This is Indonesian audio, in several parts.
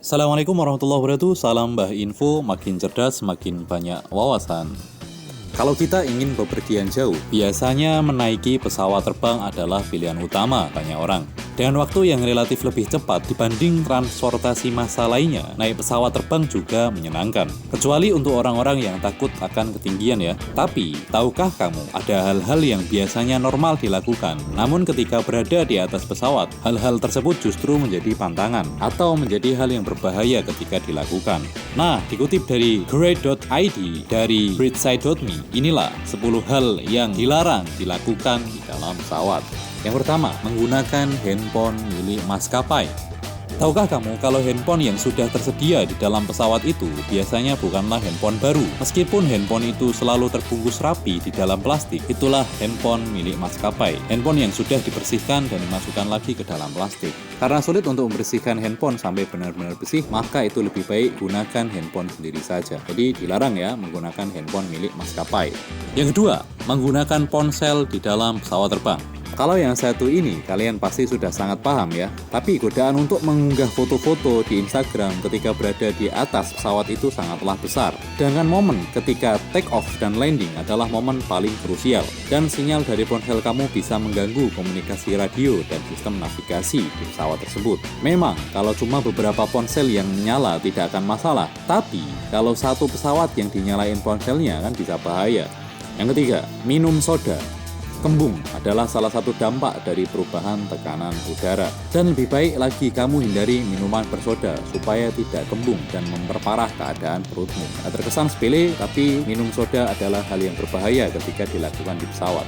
Assalamualaikum warahmatullahi wabarakatuh. Salam Mbah Info, makin cerdas, makin banyak wawasan. Kalau kita ingin bepergian jauh, biasanya menaiki pesawat terbang adalah pilihan utama banyak orang. Dengan waktu yang relatif lebih cepat dibanding transportasi massal lainnya, naik pesawat terbang juga menyenangkan. Kecuali untuk orang-orang yang takut akan ketinggian ya. Tapi, tahukah kamu ada hal-hal yang biasanya normal dilakukan, namun ketika berada di atas pesawat, hal-hal tersebut justru menjadi pantangan atau menjadi hal yang berbahaya ketika dilakukan. Nah, dikutip dari grade.id dari bridgeside.me, inilah 10 hal yang dilarang dilakukan di dalam pesawat. Yang pertama, menggunakan handphone milik maskapai. Tahukah kamu kalau handphone yang sudah tersedia di dalam pesawat itu biasanya bukanlah handphone baru? Meskipun handphone itu selalu terbungkus rapi di dalam plastik, itulah handphone milik maskapai. Handphone yang sudah dibersihkan dan dimasukkan lagi ke dalam plastik. Karena sulit untuk membersihkan handphone sampai benar-benar bersih, maka itu lebih baik gunakan handphone sendiri saja. Jadi dilarang ya menggunakan handphone milik maskapai. Yang kedua, menggunakan ponsel di dalam pesawat terbang. Kalau yang satu ini, kalian pasti sudah sangat paham ya. Tapi godaan untuk mengunggah foto-foto di Instagram ketika berada di atas pesawat itu sangatlah besar. Dengan momen ketika take off dan landing adalah momen paling krusial. Dan sinyal dari ponsel kamu bisa mengganggu komunikasi radio dan sistem navigasi di pesawat tersebut. Memang, kalau cuma beberapa ponsel yang menyala tidak akan masalah. Tapi, kalau satu pesawat yang dinyalain ponselnya kan bisa bahaya. Yang ketiga, minum soda. Kembung adalah salah satu dampak dari perubahan tekanan udara. Dan lebih baik lagi kamu hindari minuman bersoda supaya tidak kembung dan memperparah keadaan perutmu. Terkesan sepele, tapi minum soda adalah hal yang berbahaya ketika dilakukan di pesawat.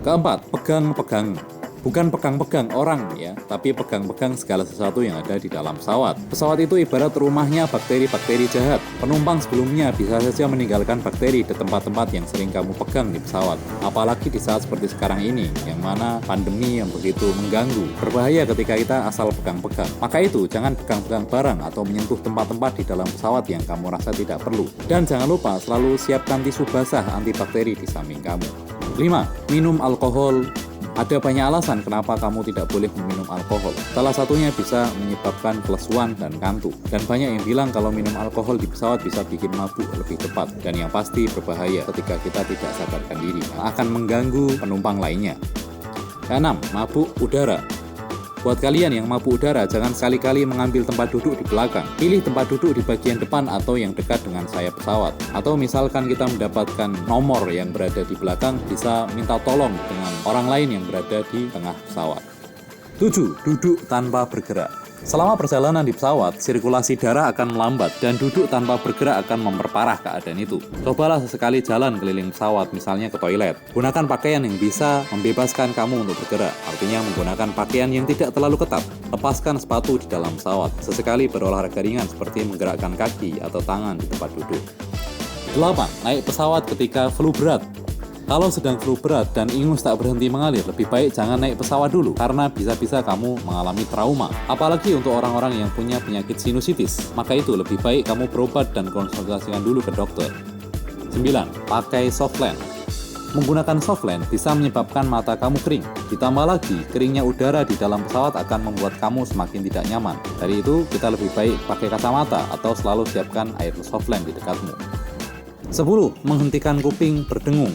Keempat, pegang-pegang. Bukan pegang-pegang orang ya, tapi pegang-pegang segala sesuatu yang ada di dalam pesawat. Pesawat itu ibarat rumahnya bakteri-bakteri jahat. Penumpang sebelumnya bisa saja meninggalkan bakteri di tempat-tempat yang sering kamu pegang di pesawat. Apalagi di saat seperti sekarang ini, yang mana pandemi yang begitu mengganggu. Berbahaya ketika kita asal pegang-pegang. Maka itu, jangan pegang-pegang barang atau menyentuh tempat-tempat di dalam pesawat yang kamu rasa tidak perlu. Dan jangan lupa selalu siapkan tisu basah antibakteri di samping kamu. 5. Minum alkohol. Ada banyak alasan kenapa kamu tidak boleh meminum alkohol. Salah satunya bisa menyebabkan kelesuan dan kantuk. Dan banyak yang bilang kalau minum alkohol di pesawat bisa bikin mabuk lebih cepat. Dan yang pasti berbahaya ketika kita tidak sadarkan diri. Akan mengganggu penumpang lainnya. Keenam, mabuk udara. Buat kalian yang mabuk udara, jangan sekali-kali mengambil tempat duduk di belakang. Pilih tempat duduk di bagian depan atau yang dekat dengan sayap pesawat. Atau misalkan kita mendapatkan nomor yang berada di belakang, bisa minta tolong dengan orang lain yang berada di tengah pesawat. 7. Duduk tanpa bergerak. Selama perjalanan di pesawat, sirkulasi darah akan melambat dan duduk tanpa bergerak akan memperparah keadaan itu. Cobalah sesekali jalan keliling pesawat, misalnya ke toilet. Gunakan pakaian yang bisa membebaskan kamu untuk bergerak, artinya menggunakan pakaian yang tidak terlalu ketat. Lepaskan sepatu di dalam pesawat. Sesekali berolahraga ringan seperti menggerakkan kaki atau tangan di tempat duduk. 8. Naik pesawat ketika flu berat. Kalau sedang flu berat dan ingus tak berhenti mengalir, lebih baik jangan naik pesawat dulu karena bisa-bisa kamu mengalami trauma. Apalagi untuk orang-orang yang punya penyakit sinusitis, maka itu lebih baik kamu berobat dan konsultasikan dulu ke dokter. 9. Pakai softland. Menggunakan softland bisa menyebabkan mata kamu kering. Ditambah lagi, keringnya udara di dalam pesawat akan membuat kamu semakin tidak nyaman. Dari itu, kita lebih baik pakai kacamata atau selalu siapkan air softland di dekatmu. 10. Menghentikan kuping berdengung.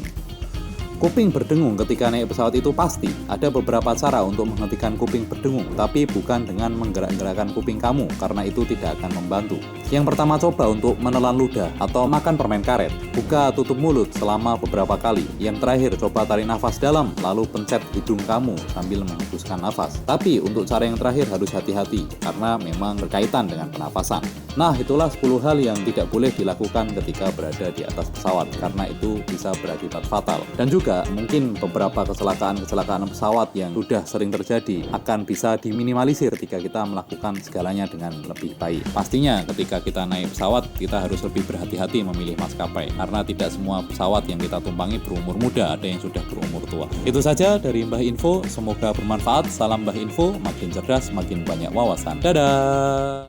Kuping berdengung ketika naik pesawat itu pasti. Ada beberapa cara untuk menghentikan kuping berdengung, tapi bukan dengan menggerak-gerakkan kuping kamu, karena itu tidak akan membantu. Yang pertama, coba untuk menelan ludah atau makan permen karet. Buka tutup mulut selama beberapa kali. Yang terakhir, coba tarik nafas dalam, lalu pencet hidung kamu sambil menghembuskan nafas. Tapi untuk cara yang terakhir harus hati-hati, karena memang berkaitan dengan pernafasan. Nah, itulah 10 hal yang tidak boleh dilakukan ketika berada di atas pesawat, karena itu bisa berakibat fatal. Dan juga mungkin beberapa kecelakaan pesawat yang sudah sering terjadi akan bisa diminimalisir ketika kita melakukan segalanya dengan lebih baik. Pastinya ketika kita naik pesawat, kita harus lebih berhati-hati memilih maskapai, karena tidak semua pesawat yang kita tumpangi berumur muda, ada yang sudah berumur tua. Itu saja dari Mbah Info, semoga bermanfaat. Salam Mbah Info, makin cerdas, makin banyak wawasan. Dadah!